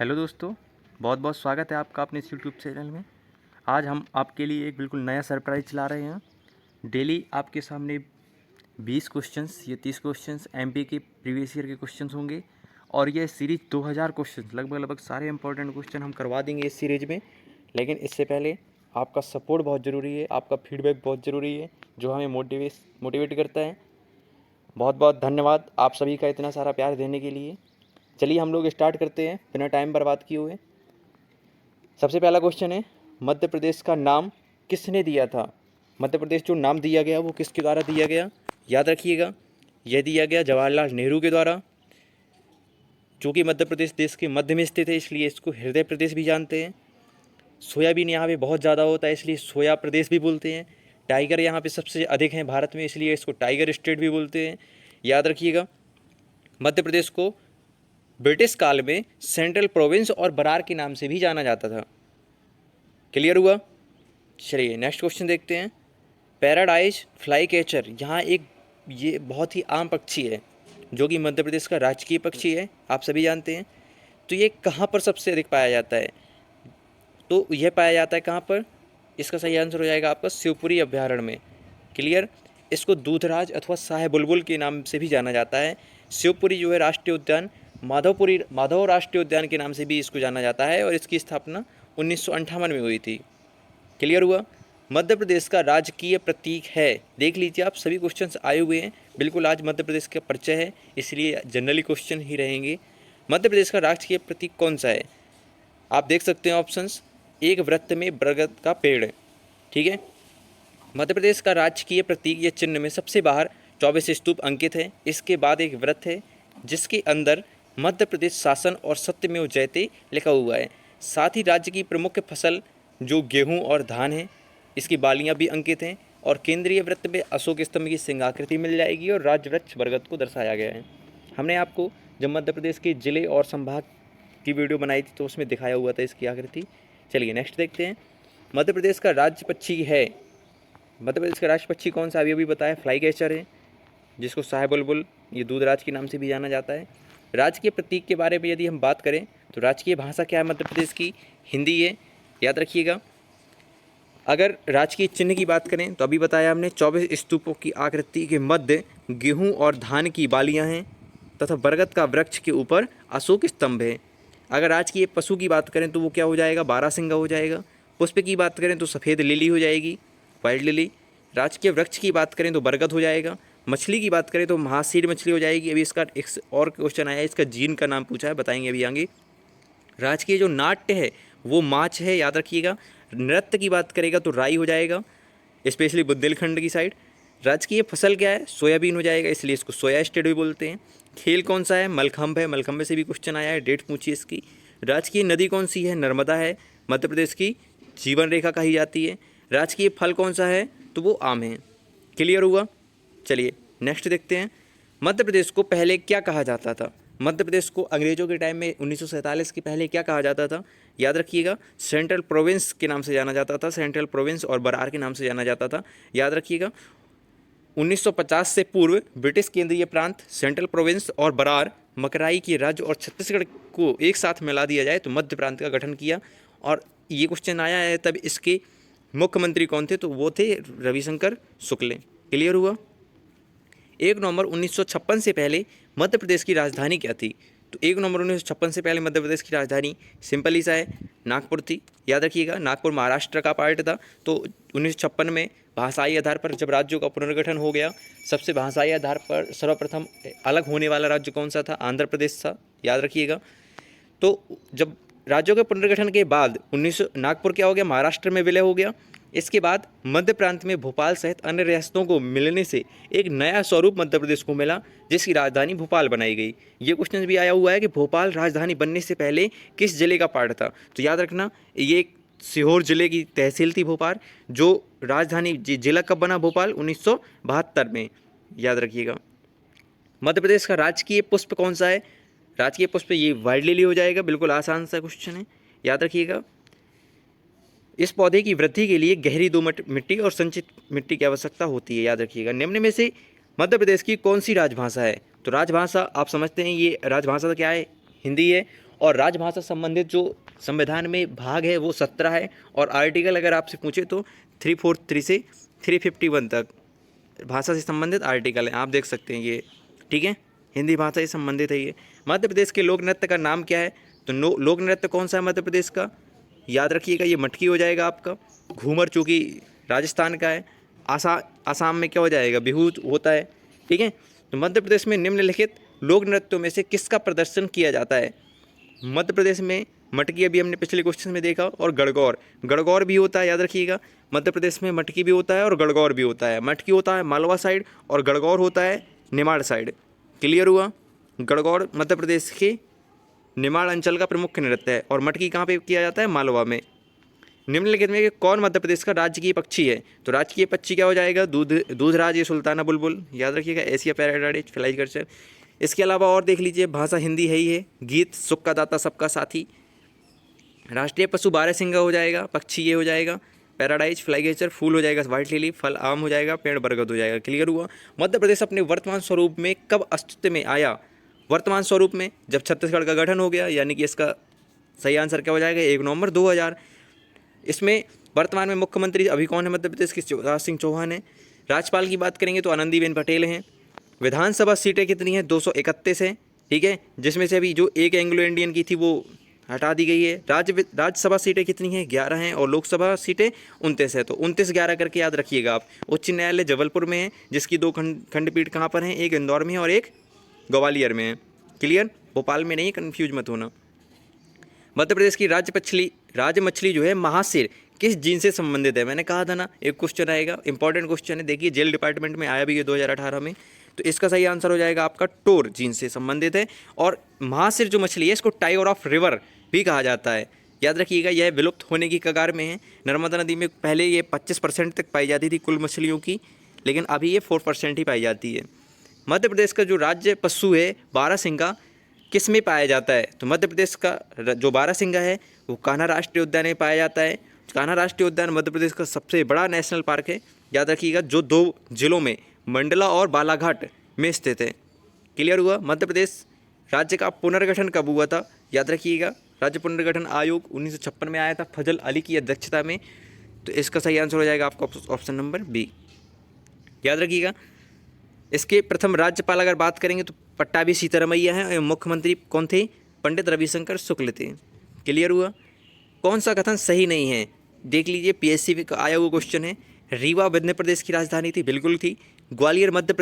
Hello दोस्तों, बहुत बहुत स्वागत है आपका अपने इस यूट्यूब चैनल में। आज हम आपके लिए एक बिल्कुल नया सरप्राइज ला रहे हैं। डेली आपके सामने 20 क्वेश्चंस या 30 क्वेश्चंस एमपी के प्रीवियस ईयर के क्वेश्चंस होंगे और ये सीरीज 2000 क्वेश्चंस लगभग सारे इंपॉर्टेंट क्वेश्चन हम करवा देंगे इस सीरीज में। लेकिन इससे पहले आपका सपोर्ट बहुत ज़रूरी है, आपका फीडबैक बहुत ज़रूरी है, जो हमें मोटिवेट करता है। बहुत बहुत धन्यवाद आप सभी का इतना सारा प्यार देने के लिए। चलिए हम लोग स्टार्ट करते हैं बिना टाइम बर्बाद किए हुए। सबसे पहला क्वेश्चन है, मध्य प्रदेश का नाम किसने दिया था? मध्य प्रदेश जो नाम दिया गया वो किसके द्वारा दिया गया? याद रखिएगा, यह दिया गया जवाहरलाल नेहरू के द्वारा। चूँकि मध्य प्रदेश देश के मध्य में स्थित है इसलिए इसको हृदय प्रदेश भी जानते हैं। सोयाबीन यहाँ पे बहुत ज़्यादा होता है इसलिए सोया प्रदेश भी बोलते हैं। टाइगर यहाँ पे सबसे अधिक हैं भारत में इसलिए इसको टाइगर स्टेट भी बोलते हैं। याद रखिएगा, मध्य प्रदेश को ब्रिटिश काल में सेंट्रल प्रोविंस और बरार के नाम से भी जाना जाता था। क्लियर हुआ? चलिए नेक्स्ट क्वेश्चन देखते हैं। पैराडाइज फ्लाई कैचर यहाँ ये बहुत ही आम पक्षी है जो कि मध्य प्रदेश का राजकीय पक्षी है, आप सभी जानते हैं। तो ये कहाँ पर सबसे अधिक पाया जाता है? तो यह पाया जाता है कहाँ पर? इसका सही आंसर हो जाएगा आपका शिवपुरी अभ्यारण्य में। क्लियर? इसको दूधराज अथवा शाह बुलबुल के नाम से भी जाना जाता है। शिवपुरी जो है राष्ट्रीय उद्यान माधव राष्ट्रीय उद्यान के नाम से भी इसको जाना जाता है और इसकी स्थापना 1958 में हुई थी। क्लियर हुआ? मध्य प्रदेश का राजकीय प्रतीक है, देख लीजिए आप सभी क्वेश्चंस आए हुए हैं, बिल्कुल आज मध्य प्रदेश का परिचय है इसलिए जनरली क्वेश्चन ही रहेंगे। मध्य प्रदेश का राजकीय प्रतीक कौन सा है? आप देख सकते हैं ऑप्शंस। एक वृत्त में बरगद का पेड़, ठीक है। मध्य प्रदेश का राजकीय प्रतीक या चिन्ह में सबसे बाहर 24 स्तूप अंकित है। इसके बाद एक वृत्त है जिसके अंदर मध्य प्रदेश शासन और सत्यमेव जयते लिखा हुआ है। साथ ही राज्य की प्रमुख फसल जो गेहूं और धान है, इसकी बालियां भी अंकित हैं और केंद्रीय वृत्त में अशोक स्तंभ की सिंहाकृति मिल जाएगी और राजवृक्ष बरगद को दर्शाया गया है। हमने आपको जब मध्य प्रदेश के जिले और संभाग की वीडियो बनाई थी तो उसमें दिखाया हुआ था इसकी आकृति। चलिए नेक्स्ट देखते हैं। मध्य प्रदेश का राज्य पक्षी है, मध्य प्रदेश का राष्ट्र पक्षी कौन सा? अभी बताया, फ्लाई कैचर है जिसको शाह बुलबुल ये दूधराज के नाम से भी जाना जाता है। राजकीय प्रतीक के बारे में यदि हम बात करें तो राजकीय भाषा क्या है मध्य प्रदेश की? हिंदी है, याद रखिएगा। अगर राजकीय चिन्ह की बात करें तो अभी बताया हमने 24 स्तूपों की आकृति के मध्य गेहूं और धान की बालियां हैं तथा बरगद का वृक्ष के ऊपर अशोक स्तंभ है। अगर राजकीय पशु की बात करें तो वो क्या हो जाएगा? बारहसिंगा हो जाएगा। पुष्प की बात करें तो सफ़ेद लिली हो जाएगी, वाइल्ड लिली। राजकीय वृक्ष की बात करें तो बरगद हो जाएगा। मछली की बात करें तो महासीर मछली हो जाएगी। अभी इसका एक और क्वेश्चन आया है, इसका जीन का नाम पूछा है, बताएंगे अभी आगे। राजकीय जो नाट्य है वो माछ है, याद रखिएगा। नृत्य की बात करेगा तो राई हो जाएगा, स्पेशली बुंदेलखंड की साइड। राजकीय फसल क्या है? सोयाबीन हो जाएगा, इसलिए इसको सोया स्टेट भी बोलते हैं। खेल कौन सा है? मलखंभ है, मलखंभ से भी क्वेश्चन आया है, डेट पूछी इसकी। राजकीय नदी कौन सी है? नर्मदा है, मध्य प्रदेश की जीवन रेखा कही जाती है। राजकीय फल कौन सा है? तो वो आम है। क्लियर हुआ? चलिए नेक्स्ट देखते हैं। मध्य प्रदेश को पहले क्या कहा जाता था? मध्य प्रदेश को अंग्रेजों के टाइम में 1947 के पहले क्या कहा जाता था? याद रखिएगा, सेंट्रल प्रोविंस के नाम से जाना जाता था। सेंट्रल प्रोविंस और बरार के नाम से जाना जाता था, याद रखिएगा। 1950 से पूर्व ब्रिटिश केंद्रीय प्रांत, सेंट्रल प्रोविंस और बरार, मकराई के राज्य और छत्तीसगढ़ को एक साथ मिला दिया जाए तो मध्य प्रांत का गठन किया। और ये क्वेश्चन आया है तब इसके मुख्यमंत्री कौन थे? तो वो थे रविशंकर शुक्ल। क्लियर हुआ? 1 नवंबर 1956 से पहले मध्य प्रदेश की राजधानी क्या थी? तो 1 नवंबर 1956 से पहले मध्य प्रदेश की राजधानी सिंपल ही सा है, नागपुर थी। याद रखिएगा, नागपुर महाराष्ट्र का पार्ट था। तो 1956 में भाषाई आधार पर जब राज्यों का पुनर्गठन हो गया, सबसे भाषाई आधार पर सर्वप्रथम अलग होने वाला राज्य कौन सा था? आंध्र प्रदेश था, याद रखिएगा। तो जब राज्यों के पुनर्गठन के बाद नागपुर क्या हो गया? महाराष्ट्र में विलय हो गया। इसके बाद मध्य प्रांत में भोपाल सहित अन्य रियासतों को मिलने से एक नया स्वरूप मध्य प्रदेश को मिला जिसकी राजधानी भोपाल बनाई गई। ये क्वेश्चन भी आया हुआ है कि भोपाल राजधानी बनने से पहले किस जिले का पार्ट था? तो याद रखना, ये सीहोर जिले की तहसील थी भोपाल। जो राजधानी जिला कब बना? भोपाल 1972 में, याद रखिएगा। मध्य प्रदेश का राजकीय पुष्प कौन सा है? राजकीय पुष्प ये वाइल्ड लिली हो जाएगा, बिल्कुल आसान सा क्वेश्चन है, याद रखिएगा। इस पौधे की वृद्धि के लिए गहरी दोमट मिट्टी और संचित मिट्टी की आवश्यकता होती है, याद रखिएगा। निम्न में से मध्य प्रदेश की कौन सी राजभाषा है? तो राजभाषा आप समझते हैं, ये राजभाषा क्या है? हिंदी है। और राजभाषा संबंधित जो संविधान में भाग है वो 17 है, और आर्टिकल अगर आपसे पूछे तो 343 से 351 तक भाषा से संबंधित आर्टिकल है, आप देख सकते हैं ये, ठीक है, हिंदी भाषा से संबंधित है ये। मध्य प्रदेश के लोक नृत्य का नाम क्या है? तो लोक नृत्य कौन सा है मध्य प्रदेश का? याद रखिएगा, ये मटकी हो जाएगा आपका। घूमर चूँकि राजस्थान का है। आसाम में क्या हो जाएगा? बिहू होता है, ठीक है। तो मध्य प्रदेश में निम्नलिखित लोक नृत्यों में से किसका प्रदर्शन किया जाता है? मध्य प्रदेश में मटकी अभी हमने पिछले क्वेश्चन में देखा, और गणगौर भी होता है, याद रखिएगा। मध्य प्रदेश में मटकी भी होता है और गणगौर भी होता है। मटकी होता है मालवा साइड और गणगौर होता है निमाड़ साइड। क्लियर हुआ? गणगौर मध्य प्रदेश के निमाड़ अंचल का प्रमुख नृत्य है, और मटकी कहाँ पे किया जाता है? मालवा में। निम्नलिखित में कौन मध्य प्रदेश का राजकीय पक्षी है? तो राजकीय पक्षी क्या हो जाएगा? दूधराज या सुल्ताना बुलबुल, याद रखिएगा। Asia paradise flycatcher. इसके अलावा और देख लीजिए, भाषा हिंदी है ही है। गीत सुख का दाता सबका साथी। राष्ट्रीय पशु बारहसिंगा हो जाएगा, पक्षी ये हो जाएगा पैराडाइज फ्लाइकल्चर। फूल हो जाएगा व्हाइट लिली, फल आम हो जाएगा, पेड़ बरगद हो जाएगा। क्लियर हुआ? मध्य प्रदेश अपने वर्तमान स्वरूप में कब अस्तित्व में आया? वर्तमान स्वरूप में जब छत्तीसगढ़ का गठन हो गया, यानी कि इसका सही आंसर क्या हो जाएगा? 1 नवंबर 2000। इसमें वर्तमान में मुख्यमंत्री अभी कौन है मध्य प्रदेश के? शिवराज सिंह चौहान है। राज्यपाल की बात करेंगे तो आनंदीबेन पटेल हैं। विधानसभा सीटें कितनी हैं? 231 है, ठीक है, जिसमें से अभी जो एक एंग्लो इंडियन की थी वो हटा दी गई है। राज्यसभा सीटें कितनी हैं? 11 हैं, और लोकसभा सीटें 29 है। तो 29-11 करके याद रखिएगा आप। उच्च न्यायालय जबलपुर में है, जिसकी 2 खंडपीठ कहाँ पर हैं? एक इंदौर में है और एक ग्वालियर में है। क्लियर? भोपाल में नहीं, कन्फ्यूज मत होना। मध्य प्रदेश की राज्य मछली जो है महासिर किस जीन से संबंधित है? मैंने कहा था ना, एक क्वेश्चन आएगा, इंपॉर्टेंट क्वेश्चन है। देखिए, जेल डिपार्टमेंट में आया भी है 2018 में। तो इसका सही आंसर हो जाएगा आपका टोर जीन से संबंधित है। और महासिर जो मछली है, इसको टाइगर ऑफ रिवर भी कहा जाता है। याद रखिएगा, यह विलुप्त होने की कगार में है। नर्मदा नदी में पहले ये 25% तक पाई जाती थी कुल मछलियों की, लेकिन अभी ये 4% ही पाई जाती है। मध्य प्रदेश का जो राज्य पशु है बारहसिंगा, किस में पाया जाता है? तो मध्य प्रदेश का जो बारहसिंगा है वो कान्हा राष्ट्रीय उद्यान में पाया जाता है। कान्हा राष्ट्रीय उद्यान मध्य प्रदेश का सबसे बड़ा नेशनल पार्क है, याद रखिएगा, जो 2 जिलों में मंडला और बालाघाट में स्थित है। क्लियर हुआ? मध्य प्रदेश राज्य का पुनर्गठन कब हुआ था? याद रखिएगा, राज्य पुनर्गठन आयोग 1956 में आया था, फजल अली की अध्यक्षता में। तो इसका सही आंसर हो जाएगा आपका ऑप्शन नंबर बी। याद रखिएगा, इसके प्रथम राज्यपाल अगर बात करेंगे तो पट्टाभी सीतारमैया हैं, और मुख्यमंत्री कौन थे? पंडित रविशंकर शुक्ल थे। क्लियर हुआ? कौन सा कथन सही नहीं है? देख लीजिए, पीएससी का आया हुआ क्वेश्चन है। रीवा मध्य प्रदेश की राजधानी थी, बिल्कुल थी। ग्वालियर मध्य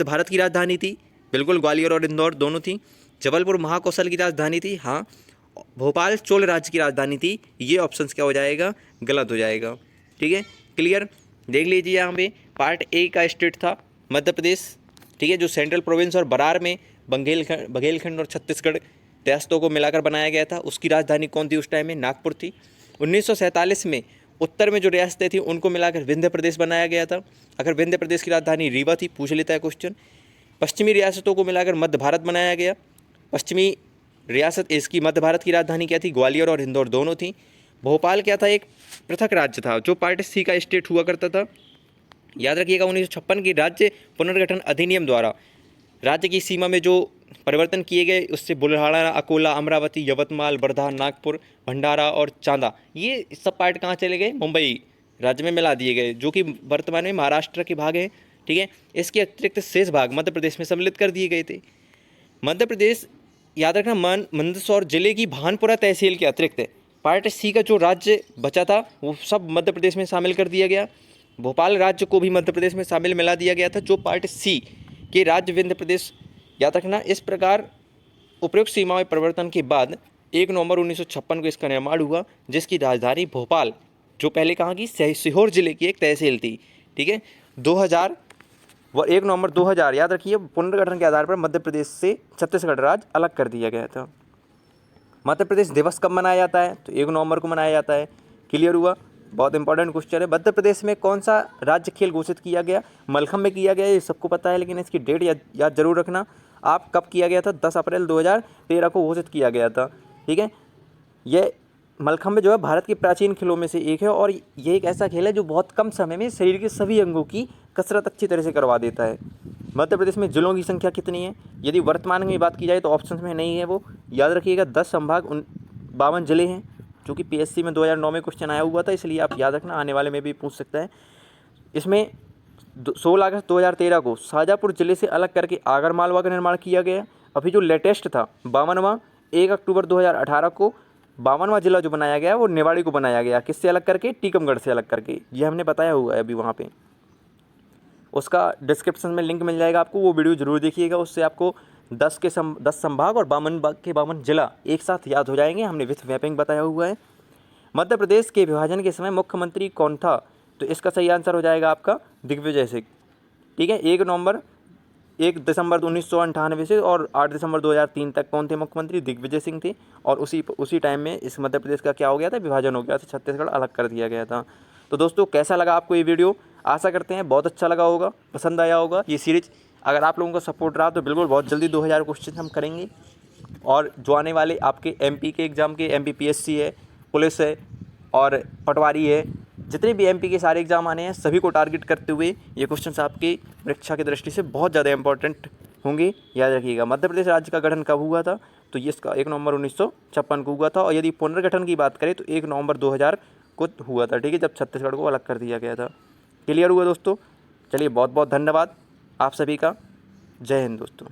भारत की राजधानी थी, बिल्कुल, ग्वालियर और इंदौर दोनों थी। जबलपुर महाकौशल की राजधानी थी, हाँ। भोपाल चोल राज्य की राजधानी थी। ये ऑप्शंस क्या हो जाएगा? गलत हो जाएगा, ठीक है। क्लियर? देख लीजिए, यहाँ पे पार्ट ए का स्टेट था मध्य प्रदेश, ठीक है, जो सेंट्रल प्रोविंस और बरार में बघेलखंड और छत्तीसगढ़ रियासतों को मिलाकर बनाया गया था। उसकी राजधानी कौन थी उस टाइम में? नागपुर थी। 1947 में उत्तर में जो रियासतें थी उनको मिलाकर विंध्य प्रदेश बनाया गया था। अगर विंध्य प्रदेश की राजधानी रीवा थी, पूछ लेता है क्वेश्चन। पश्चिमी रियासतों को मिलाकर मध्य भारत बनाया गया। पश्चिमी रियासत इसकी मध्य भारत की राजधानी क्या थी? ग्वालियर और इंदौर दोनों थी। भोपाल क्या था? एक पृथक राज्य था, जो पार्ट सी का स्टेट हुआ करता था। याद रखिएगा, 1956 की राज्य पुनर्गठन अधिनियम द्वारा राज्य की सीमा में जो परिवर्तन किए गए, उससे बुल्हाड़ा, अकोला, अमरावती, यवतमाल, वर्धा, नागपुर, भंडारा और चांदा, ये सब पार्ट कहाँ चले गए? मुंबई राज्य में मिला दिए गए, जो कि वर्तमान में महाराष्ट्र के भाग हैं, ठीक है। इसके अतिरिक्त शेष भाग मध्य प्रदेश में सम्मिलित कर दिए गए थे। मध्य प्रदेश, याद रखना, मंदसौर जिले की भानपुरा तहसील के अतिरिक्त पार्ट सी का जो राज्य बचा था वो सब मध्य प्रदेश में शामिल कर दिया गया। भोपाल राज्य को भी मध्य प्रदेश में शामिल मिला दिया गया था, जो पार्ट सी के राज्य विंध्य प्रदेश। याद रखना, इस प्रकार उपयुक्त सीमा में परिवर्तन के बाद 1 नवंबर 1956 को इसका निर्माण हुआ, जिसकी राजधानी भोपाल, जो पहले कहाँ की? सीहोर जिले की एक तहसील थी, ठीक है। 1 नवंबर 2000, याद रखिए, पुनर्गठन के आधार पर मध्य प्रदेश से छत्तीसगढ़ राज्य अलग कर दिया गया था। मध्य प्रदेश दिवस कब मनाया जाता है? तो 1 नवंबर को मनाया जाता है। क्लियर हुआ? बहुत इंपॉर्टेंट क्वेश्चन है। मध्य प्रदेश में कौन सा राज्य खेल घोषित किया गया? मलखम्ब में किया गया, ये सबको पता है, लेकिन इसकी डेट याद जरूर रखना। आप कब किया गया था? 10 अप्रैल 2013 को घोषित किया गया था, ठीक है। यह मलखम्ब जो है भारत के प्राचीन खेलों में से एक है, और ये एक ऐसा खेल है जो बहुत कम समय में शरीर के सभी अंगों की कसरत अच्छी तरह से करवा देता है। मध्य प्रदेश में जिलों की संख्या कितनी है? यदि वर्तमान में बात की जाए तो ऑप्शन में नहीं है वो, याद रखिएगा 10 संभाग 52 जिले हैं, जो कि PSC में 2009 में क्वेश्चन आया हुआ था, इसलिए आप याद रखना, आने वाले में भी पूछ सकता है। इसमें 16 अगस्त 2013 को शाजापुर जिले से अलग करके आगरमालवा का निर्माण किया गया। अभी जो लेटेस्ट था 52वां 1 अक्टूबर 2018 को 52वां जिला जो बनाया गया वो निवाड़ी को बनाया गया। किससे अलग करके? टीकमगढ़ से अलग करके, ये हमने बताया हुआ है अभी वहाँ पे। उसका डिस्क्रिप्शन में लिंक मिल जाएगा आपको, वो वीडियो जरूर देखिएगा, उससे आपको 10 संभाग और 52 के 52 जिला एक साथ याद हो जाएंगे। हमने विथ मैपिंग बताया हुआ है। मध्य प्रदेश के विभाजन के समय मुख्यमंत्री कौन था? तो इसका सही आंसर हो जाएगा आपका दिग्विजय सिंह। ठीक है, 1 दिसंबर 1998 से और 8 दिसंबर 2003 तक कौन थे मुख्यमंत्री? दिग्विजय सिंह थे। और उसी टाइम में इस मध्य प्रदेश का क्या हो गया था? विभाजन हो गया था, छत्तीसगढ़ अलग कर दिया गया था। तो दोस्तों कैसा लगा आपको ये वीडियो? आशा करते हैं बहुत अच्छा लगा होगा, पसंद आया होगा ये सीरीज। अगर आप लोगों का सपोर्ट रहा तो बिल्कुल बहुत जल्दी 2000 क्वेश्चन हम करेंगे। और जो आने वाले आपके MP के एग्ज़ाम के, MP PSC है, पुलिस है और पटवारी है, जितने भी MP के सारे एग्ज़ाम आने हैं सभी को टारगेट करते हुए ये क्वेश्चंस आपकी परीक्षा की दृष्टि से बहुत ज़्यादा इंपॉर्टेंट होंगे। याद रखिएगा, मध्य प्रदेश राज्य का गठन कब हुआ था? तो ये इसका 1 नवंबर 1956 को हुआ था। और यदि पुनर्गठन की बात करें तो 1 नवंबर 2000 को हुआ था। ठीक है, जब छत्तीसगढ़ को अलग कर दिया गया था। क्लियर हुआ दोस्तों? चलिए बहुत बहुत धन्यवाद आप सभी का। जय हिंद दोस्तों।